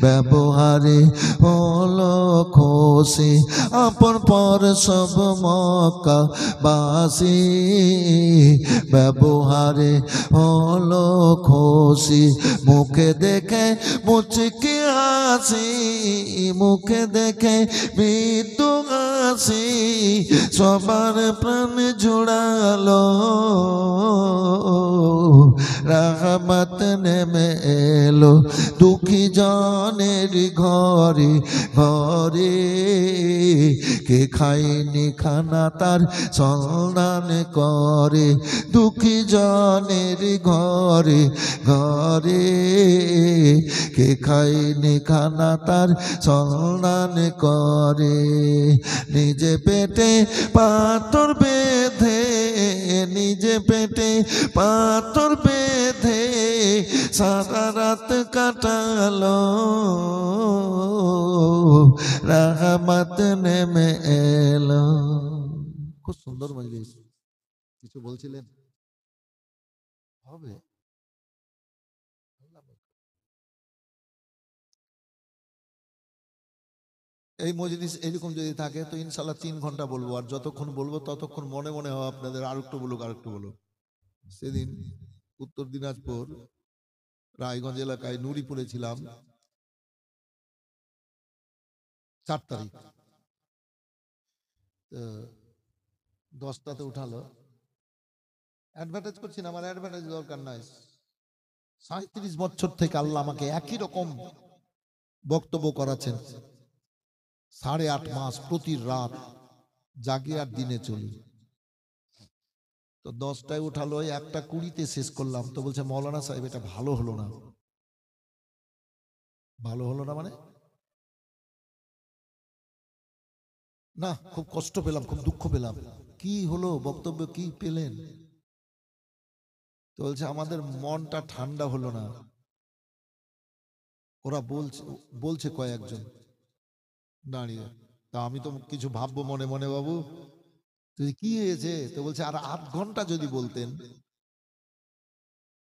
S1: ব্যবহারে হলো খুশি, আপন পর সব মক্কা বাসী ব্যবহারে হলো খুশি। মুখে দেখে মুচকি হাসি, মুখে দেখে মৃত্যু দাসী সবার প্রাণ জোড়ালো, রহমত নেমে এলো দুঃখী জনের ঘরে ঘরে। কে খায়নি খানা তার সন্ধান করে, দুঃখী জনের ঘরে ঘরে। কে খায়নি খানা তার সন্ধান করে, নিজে পেটে পাথর বেঁধে, নিজে পেটে পাথর বেঁধে সারা রাত কাটালো, রহমত নেমে এলো। খুব সুন্দর মজলিস। কিছু বলছিলেন? হবে এই মজলিস এরকম যদি থাকে তো ইনশাল্লাহ 3 ঘন্টা বলবো, আর যতক্ষণ বলবো ততক্ষণ মনে মনে হবে আপনাদের আরেকটু বলুক আরেকটু বলুক। সেদিন উত্তর দিনাজপুর রায়গঞ্জ এলাকায় নুরিপুরে ছিলাম 4 তারিখ। 10টাতে উঠালো, অ্যাডভার্টাইজ করছি না, আমার অ্যাডভার্টাইজ দরকার নাই। 37 বছর থেকে আল্লাহ আমাকে একই রকম বক্তব্য করাচ্ছেন। 8.5 মাস প্রতি রাত জাগি আর দিনে চলি। তো 10টায় উঠালো, 1:20 শেষ করলাম। তো বলছে মৌলানা সাহেব এটা ভালো হলো না। ভালো হলো না মানে? না, খুব কষ্ট পেলাম, খুব দুঃখ পেলাম। কি হলো? বক্তব্য কি পেলেন? তো বলছে আমাদের মনটা ঠান্ডা হলো না। ওরা বলছে কয়েকজন দাঁড়িয়ে। তা আমি তো কিছু ভাববো মনে মনে, বাবু তুই কি হয়েছে? তো বলছে আর 8 ঘন্টা যদি বলতেন,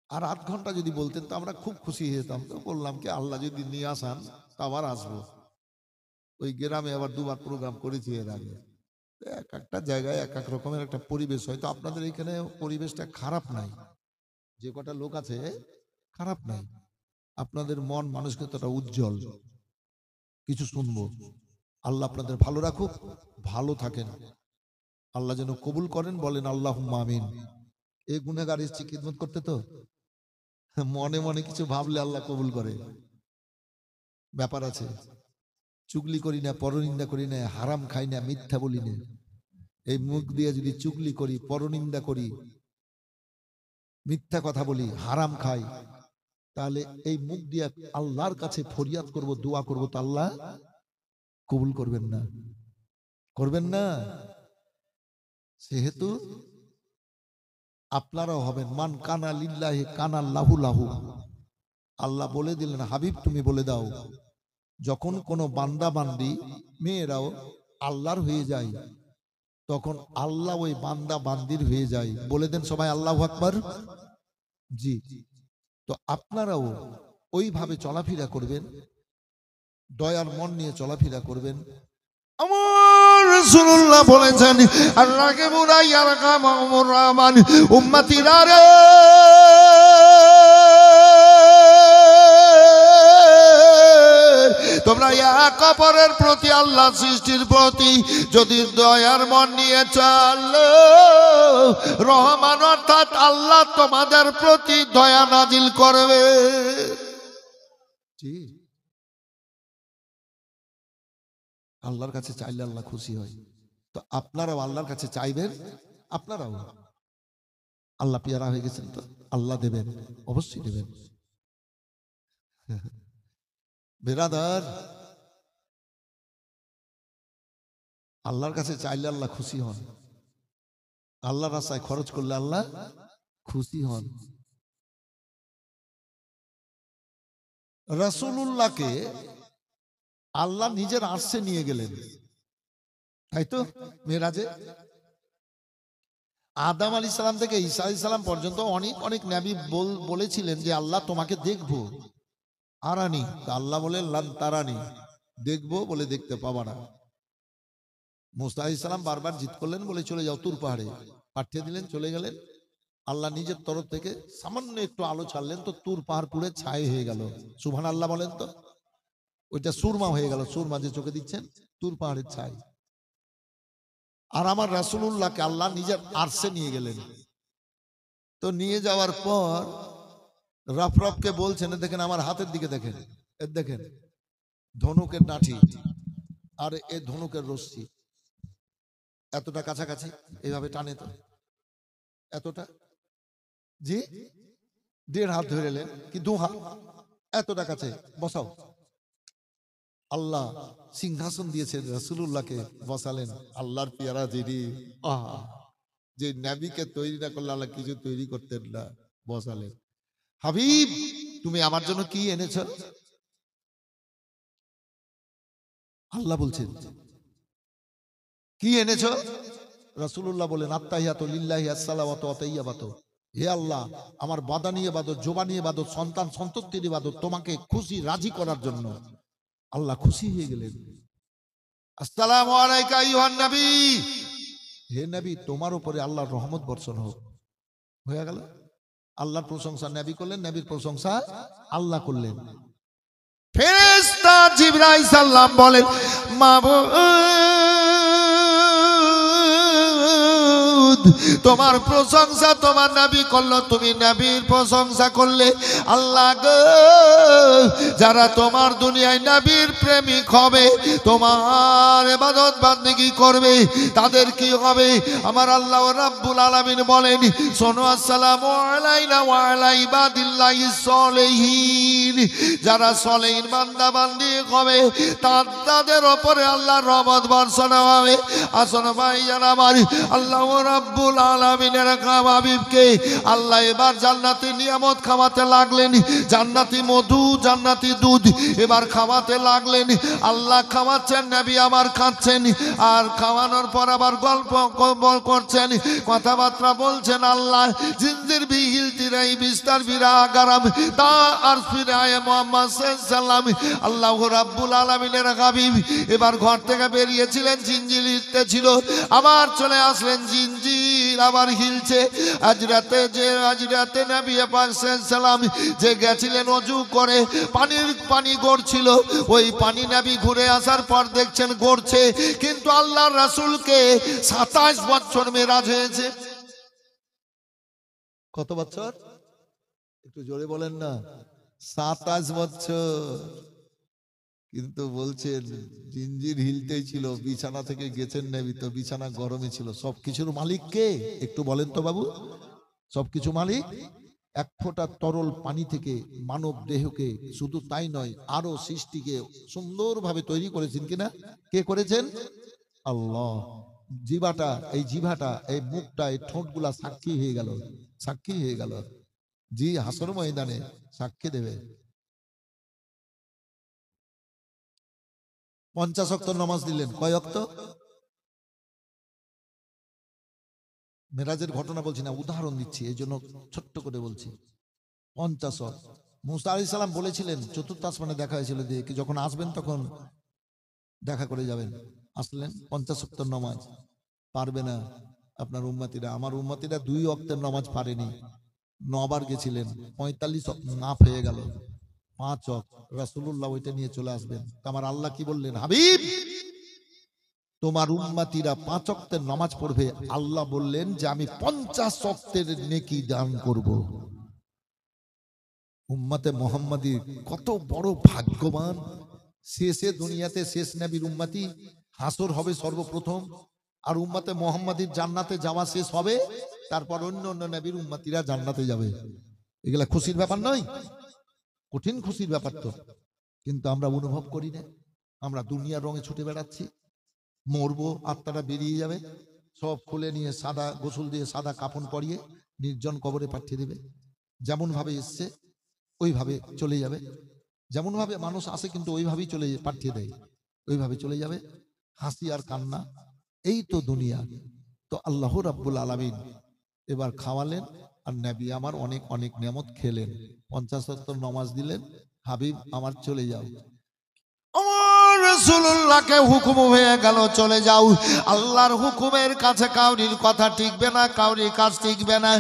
S1: আর 8 ঘন্টা যদি বলতেন তো আমরা খুব খুশি হতাম। তো বললাম কি আল্লাহ যদি নিয়ে আসান তো আবার আসবো। ওই গ্রামে আবার 2বার প্রোগ্রাম করেছি এর আগে। এক একটা জায়গায় এক এক রকমের একটা পরিবেশ। হয়তো আপনাদের এখানে পরিবেশটা খারাপ নাই, যে কটা লোক আছে খারাপ নাই। আপনাদের মন মানসিকতাটা উজ্জ্বল, কিছু শুনবো। আল্লাহ আপনাদের ভালো রাখুক, ভালো থাকেন, আল্লাহ যেন কবুল করেন। বলেন আল্লাহুম্মা আমিন। এই গুনাহগার এসেছি খিদমত করতে, তো মনে মনে কিছু ভাবলে আল্লাহ কবুল করে। ব্যাপার আছে। চুগলি করি না, পরনিন্দা করি না, হারাম খাই না, মিথ্যা বলি না। এই মুখ দিয়ে যদি চুগলি করি, পরনিন্দা করি, মিথ্যা কথা বলি, হারাম খাই, তাহলে এই মুখ দিয়ে আল্লাহর কাছে ফরিয়াদ করব, দোয়া করব, তো আল্লাহ কবুল করবেন না, করবেন না। সেহেতু আপনারাও হবেন মান কানা লিল্লাহি কানা লাহু লাহু। আল্লাহ বলে দিলেন হাবিব তুমি বলে দাও, যখন কোনো বান্দা বান্দি মেয়েরাও আল্লাহর হয়ে যায় তখন আল্লাহ ওই বান্দা বান্দির হয়ে যায়। বলে দেন সবাই আল্লাহু আকবার। জি, তো আপনারাও ওইভাবে চলাফেরা করবেন, দয়ার মন নিয়ে চলাফেরা করবেন। আমার রাসূলুল্লাহ বলেছেন আল্লাহকে বুরাইয়ার কামামুর রহমান উম্মতিরা রে, তোমরা এক অপরের প্রতি আল্লাহ সৃষ্টির প্রতি যদি দয়ার মন নিয়ে চলো, রহমান অর্থাৎ আল্লাহ তোমাদের প্রতি দয়া নাজিল করবে। আল্লাহর কাছে চাইলে আল্লাহ খুশি হয়। তো আপনারাও আল্লাহর কাছে চাইবেন, আপনারাও। আল্লাহ পিয়ারা হয়ে গেছেন তো আল্লাহ দেবেন, অবশ্যই দেবেন। বেরাদার, আল্লাহর কাছে চাইলে আল্লাহ খুশি হন, আল্লাহর রাস্তায় খরচ করলে আল্লাহ খুশি হন। রাসূলুল্লাহকে আল্লাহ নিজের আরশে নিয়ে গেলেন, তাই তো মেরাজে। আদম আলাইহিস সালাম থেকে ঈসা আলাইহিস সালাম পর্যন্ত অনেক অনেক নবী বলেছিলেন যে আল্লাহ তোমাকে দেখবো, আরানি। আল্লাহ বলেন লান তারানি, দেখবো বলে দেখতে পাবা না। মুসা আলাইহিস সালাম বারবার জিদ করলেন, বলে চলে যাও তুর পাহাড়ে, পাঠিয়ে দিলেন, চলে গেলেন। আল্লাহ নিজের তরফ থেকে সামান্য একটু আলো ছাড়লেন, তো তুর পাহাড় পুড়ে ছাই হয়ে গেল। সুবহানাল্লাহ বলেন তো। ওইটা সুরমা হয়ে গেল, সুরমা যে চোখে দিচ্ছেন, তুর পাহাড়ের ছাই। আর আমার রাসূলুল্লাহকে আল্লাহ নিজের আরশে নিয়ে গেলেন। তো নিয়ে যাওয়ার পর রফরফকে বলছেন, দেখেন আমার হাতের দিকে দেখেন, দেখেন ধনুকের লাঠি আর এ ধনুকের রশ্মি এতটা কাছাকাছি, এইভাবে টানে তো এতটা, জি 1.5 হাত ধরে এলেন কি 2 হাত, এতটা কাছে বসাও। আল্লাহ সিংহাসন দিয়েছেন, রাসূলুল্লাহকে বসালেন। আল্লাহর পেয়ারা যিনি, যে নবীকে তৈরি না করলে আল্লাহ কিছু তৈরি করতেন না, বসালেন। হাবিব তুমি আমার জন্য কি এনেছ? আল্লাহ বলছেন কি এনেছ? রাসূলুল্লাহ বলেন আত্তাহিয়াতু লিল্লাহি আসসালাওয়াতু ওয়া তাইয়্যিবাতু। হে আল্লাহ, আমার বাদানি ইবাদত, জবানি ইবাদত, সন্তান সন্ততির ইবাদত তোমাকে খুশি রাজি করার জন্য। আল্লাহ খুশি হয়ে গেলেন। আসসালামু আলাইকা আইয়ুহান নবী, হে নবী তোমার উপরে আল্লাহর রহমত বর্ষণ হোক। হয়ে গেল। আল্লাহর প্রশংসা নবী করলেন, নবীর প্রশংসা আল্লাহ করলেন। ফেরেশতা জিবরাইল সাল্লাম বলেন মাবুদ তোমার প্রশংসা তোমার নবী করলো, তুমি নবীর প্রশংসা করলে। আল্লাহ গো, যারা তোমার দুনিয়ায় নবীর প্রেমিক হবে, তোমার ইবাদত বান্দেগি করবে, তাদের কি হবে? আমার আল্লাহ রাব্বুল আলামিন বলেন শোনো, আসসালামু আলাইনা ওয়া আলা ইবাদিল্লাহিস সলিহিন। যারা সলিহিন বান্দা বান্দি হবে তাদের উপরে আল্লাহর রহমত বর্ষণ হবে। আসুন ভাইজান আমার, আল্লাহ রাব্বুল আলামিনের হাবিবকে আল্লাহ এবার জান্নাতি নিয়ামত খাওয়াতে লাগলেন। জান্নাতি মধু, জান্নাতি দুধ এবার খাওয়াতে লাগলেন। আল্লাহ খাওয়াচ্ছেন, নবী আমার খাচ্ছেন। আর খাওয়ানোর পর আবার গল্প করছেন, কথাবার্তা বলছেন। আল্লাহ জিনজির বিহিল তিরাই বিস্তার বিরা গারাম তা আর ফিরায় মুহাম্মদ সাল্লাল্লাহু আলাইহি ওয়াসাল্লাম। আল্লাহ রাব্বুল আলামিনের হাবিব এবার ঘর থেকে বেরিয়েছিলেন, জিনজির হিলতেছিল, আবার চলে আসলেন, জিনজির আবার হিলছে। আজ রাতে নবী পাক সাল্লাম যে গেছিলেন অজু করে, পানি গড়ছিল, ওই পানি নবী ঘুরে আসার পর দেখছেন গড়ছে, কিন্তু আল্লাহর রাসূলকে 27 বছর মেরাজ হয়েছে। কত বছর? একটু জোরে বলেন না। 27 বছর। কিন্তু বলছেন জিনজির হিলতেই ছিল, বিছানা থেকে গেছেন নবী তো বিছানা গরমে ছিল। সবকিছুর মালিক কে? একটু বলেন তো বাবু। সবকিছু মালিক। এক ফোঁটা তরল পানি থেকে মানব দেহকে, শুধু তাই নয় আরো সৃষ্টিকে সুন্দরভাবে তৈরি করেছেন কিনা? কে করেছেন? আল্লাহ। জিভাটা, এই মুখটা, এই ঠোঁটগুলা সাক্ষী হয়ে গেল, সাক্ষী হয়ে গেল। জি হাসর ময়দানে সাক্ষী দেবে। 50 ওয়াক্ত নামাজ দিলেন। কয় ওয়াক্ত? মেরাজের ঘটনা বলছি না, উদাহরণ দিচ্ছি, এই জন্য ছোট্ট করে বলছি। 50 ওয়াক্ত। মুসা আলাইহিস সালাম বলেছিলেন, চতুর্থ আসমানে দেখা হয়েছিল যে যখন আসবেন তখন দেখা করে যাবেন। আসলেন, 50 ওয়াক্ত নামাজ পারবে না আপনার উম্মতিরা। আমার উম্মতিরা 2 ওয়াক্তের নামাজ পারেনি, 9 বার গেছিলেন, 45 ওয়াক্ত মাফ হয়ে গেল। 5 ওয়াক্ত রাসূলুল্লাহ ওইটা নিয়ে চলে আসবেন। আমার আল্লাহ কি বললেন? হাবিব তোমার উম্মতিরা 5 ওয়াক্তের নামাজ পড়বে, আল্লাহ বললেন যে আমি 50 ওয়াক্তের নেকি দান করব। উম্মতে মুহাম্মাদি কত বড় ভাগ্যবান। শেষে দুনিয়াতে শেষ নবীর উম্মতি, হাসর হবে সর্বপ্রথম, আর উম্মতে মুহাম্মাদির জান্নাতে যাওয়া শেষ হবে, তারপর অন্য অন্য নবীর উম্মতিরা জান্নাতে যাবে। এগুলা খুশির ব্যাপার নয়? কঠিন খুশির ব্যাপার তো, কিন্তু আমরা অনুভব করি না। আমরা দুনিয়ার রঙে ছুটে বেড়াচ্ছি। মরবো, আত্মাটা বেরিয়ে যাবে, সব খুলে নিয়ে সাদা গোসল দিয়ে সাদা কাফন পরিয়ে নির্জন কবরে পাঠিয়ে দেবে। যেমন ভাবে এসছে ওইভাবে চলে যাবে। যেমন ভাবে মানুষ আসে কিন্তু ওইভাবেই চলে পাঠিয়ে দেয়, ওইভাবে চলে যাবে। হাসি আর কান্না, এই তো দুনিয়া। তো আল্লাহ রাব্বুল আলামিন এবার খাওয়ালেন, আর নবী আমার অনেক অনেক নিয়ামত খেলেন। 50 ওয়াক্ত নামাজ দিলেন, হাবিব আমার চলে যাও। আমার রাসূলুল্লাহকে হুকুম হয়ে গেল চলে যাও। আল্লাহর হুকুমের কাছে কাউরির কথা টিকবে না, কাউরির কাজ টিকবে না।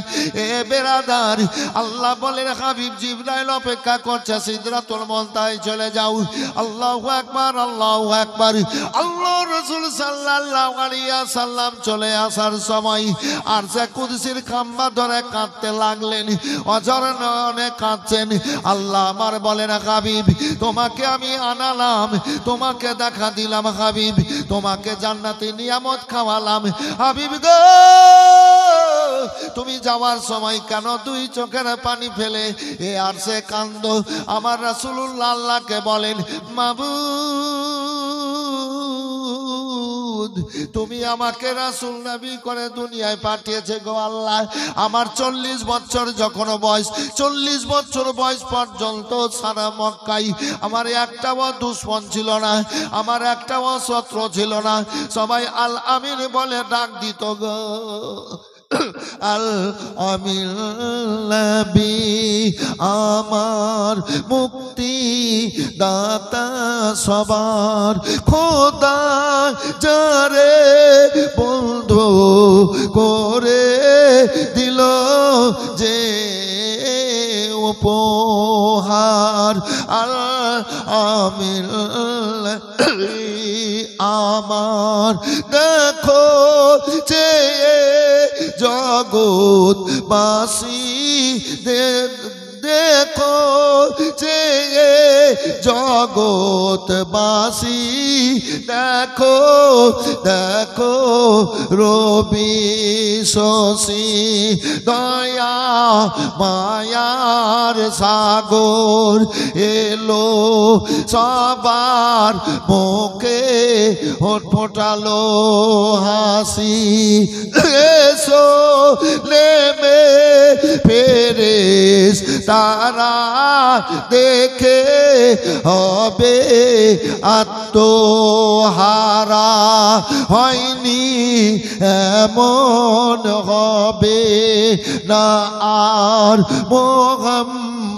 S1: এ বেরাদার, আল্লাহ বলেন হাবিব জিবরাইল অপেক্ষা করছে, সিদরাতুল মুনতাহায় চলে যাও। আল্লাহু আকবার, আল্লাহু আকবার। আল্লাহ রাসূল সাল্লাল্লাহু আলাইহি ওয়াসাল্লাম চলে আসার সময় আরশে কুদসির খাম্বা ধরে কাঁদতে লাগলেন, অঝর নয়নে কাঁদছেন। আল্লাহ আমার বলেন হাবিব তোমাকে আমি আনালাম, তোমাকে দেখা দিলাম হাবিব, তোমাকে জান্নাতি নিয়ামত খাওয়ালাম হাবিব গো, তুমি যাওয়ার সময় কেন দুই চোখের পানি ফেলে এ আরশে কান্দো? আমার রাসূলুল্লাহ আল্লাহকে বলেন মাবুদ তুমি আমাকে রাসূল নবী করে দুনিয়ায় পাঠিয়েছে গো আল্লাহ। আমার 40 বছর যখন বয়স, 40 বছর বয়স পর্যন্ত সারা মক্কায় আমার একটাও দুশমন ছিল না, আমার একটাও শত্রু ছিল না। সবাই আল আমিন বলে ডাক দিত গো। আল আমিন নবী আমার মুক্তি দাতা সবার, খোদা যারে বন্ধু করে দিল যে উপহার। আল আমিন আমার দেখো যে জগৎবাসী দেখো যে জগৎবাসী দেখো দেখো রবি শশী দয়া মায়ার সাগর এলো সবার মুখে হোঁট ফোটালো হাসি। এসো নেমে ফেরেশ তারা দেখে হবে আত্মহারা, হয়নি এমন হবে না আর মুহাম্মদ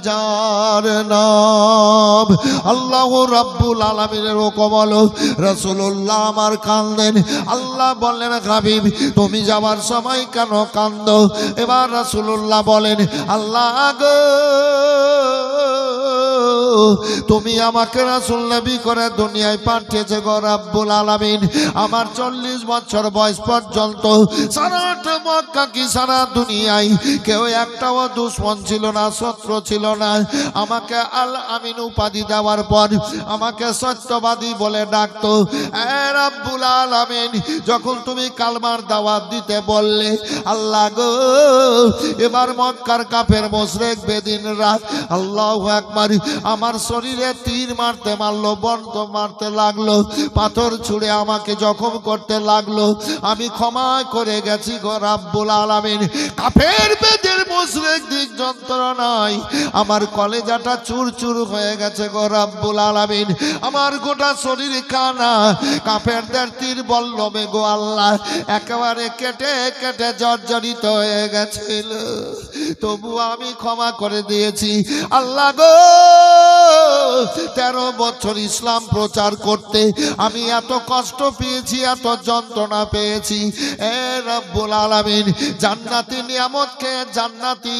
S1: যার নাম। আল্লাহ রাব্বুল আলামিনের হুকুম হলো রাসূলুল্লাহ আমার কাঁদেন। আল্লাহ বললেন হাবিব তুমি যাবার সময় কেন কাঁদো? এবার রাসূলুল্লাহ বলেন আল্লাহ গো তুমি আমাকে রাসূল নবী করে দুনিয়ায় পাঠিয়েছে গো রাব্বুল আলামিন। আমার 40 বছর বয়স পর্যন্ত সারাটা মক্কা কি সারা দুনিয়ায় কেউ একটাও দুশমন ছিল না, শত্রু ছিল না। আমাকে আল আমিন উপাধি দেওয়ার পর আমাকে সত্যবাদী বলে ডাকতো। এ রাব্বুল আলামিন যখন তুমি কালমার দাওয়াত দিতে বললে আল্লাহ গো এবার মক্কার কাফের মুশরিক বেদিনরা আল্লাহু আকবার আমার শরীরে তীর মারতে মারলো, বন্ধ মারতে লাগলো, পাথর ছুঁড়ে আমাকে জখম করতে লাগলো। আমি ক্ষমা করে গেছি গো রাব্বুল আলামিন। কাফের বেদের মুশরিক দিক যন্ত্রণায় আমার কলেজাটা চুরচুর হয়ে গেছে গো রাব্বুল আলামিন। আমার গোটা শরীর কানা কাফেরদের তীর বল্লমে গো আল্লাহ একেবারে কেটে কেটে জর্জরিত হয়ে গেছিল। তবু আমি ক্ষমা করে দিয়েছি আল্লাহ গো। 13 বছর ইসলাম প্রচার করতে আমি এত কষ্ট পেয়েছি, এত যন্ত্রণা পেয়েছি। এ রব্বুল আলামিন জান্নাতি নিয়ামত খেয়ে, জান্নাতি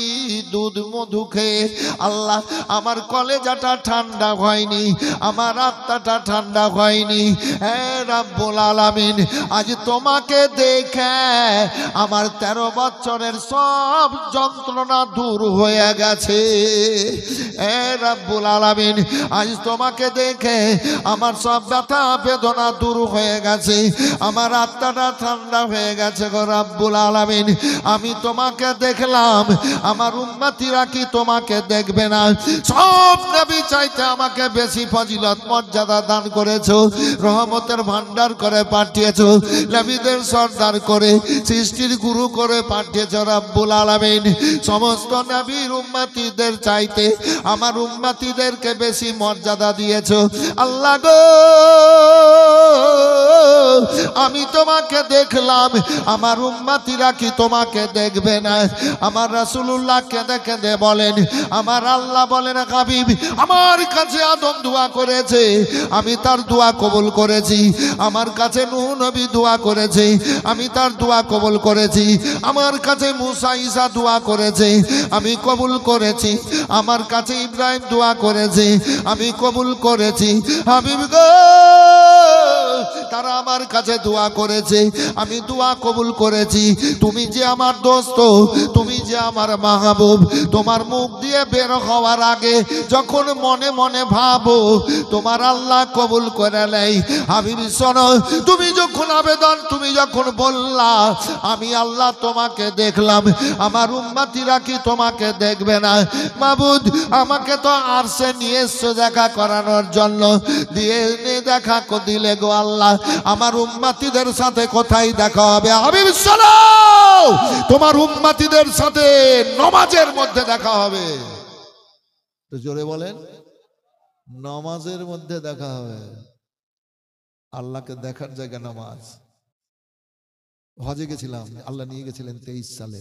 S1: দুধ মধু খেয়ে আল্লাহ আমার কলেজাটা ঠান্ডা হয়নি, আমার আত্মাটা ঠান্ডা হয়নি। হে রব্বুল আলামিন আজ তোমাকে দেখে আমার 13 বছরের সব যন্ত্রণা দূর হয়ে গেছে। হে রব্বুল আলামিন আজ তোমাকে দেখে আমার সব ব্যথা বেদনা দূর হয়ে গেছে, আমার আত্মাটা ঠান্ডা হয়ে গেছে গো রব্বুল আলামিন। আমি তোমাকে দেখলাম, আমার উম্মতিরা কি তোমাকে দেখবে না? সব নবী চাইতে আমাকে বেশি ফজিলত মর্যাদা দান করেছো, রহমতের ভান্ডার করে পাঠিয়েছো, নবীদের সর্দার করে সৃষ্টির গুরু করে পাঠিয়েছো রব্বুল আলামিন। সমস্ত নবীর উম্মতিদের চাইতে আমার উম্মতিদেরকে বেশি মর্যাদা দিয়েছো। আল্লাহ গো, আমি তোমাকে দেখলাম, আমার উম্মতিরা কি তোমাকে দেখবে না? আমার রাসূলুল্লাহ কেঁদে কেঁদে বলেন, আমার আল্লাহ বলেন, হাবিব আমার কাছে আদম দোয়া করেছে, আমি তার দোয়া কবুল করেছি। আমার কাছে নূহ নবী দোয়া করেছে, আমি তার দোয়া কবুল করেছি। আমার কাছে মুসা ঈসা দোয়া করেছে, আমি কবুল করেছি। আমার কাছে ইব্রাহিম দোয়া করেছে, আমি কবুল করেছি। হাবিব গো, তারা আমার কাছে দোয়া করেছে, আমি দোয়া কবুল করেছি। তুমি যে আমার দোস্ত, তুমি যে আমার মাহবুব, তোমার মুখ দিয়ে বের হওয়ার আগে যখন মনে মনে ভাবো, তোমার আল্লাহ কবুল করে নেয়। হাবিব শোনো, তুমি যখন আবেদন, তুমি যখন বললা আমি আল্লাহ তোমাকে দেখলাম, আমার উম্মতিরা কি তোমাকে দেখবে না? মাবুদ, আমাকে তো আরশে নিয়ে এসছো দেখা করানোর জন্য, দিয়ে দেখা দিলে গো আল্লাহ, আমার উম্মতিদের সাথে কোথায় দেখা হবে? হাবিব শোনো, তোমার উম্মতিদের সাথে নামাজের মধ্যে দেখা হবে। তো জোরে বলেন, নামাজের মধ্যে দেখা হবে। আল্লাহকে দেখার জায়গা নামাজ। হজে গেছিলাম, আল্লাহ নিয়ে গেছিলেন 23 সালে।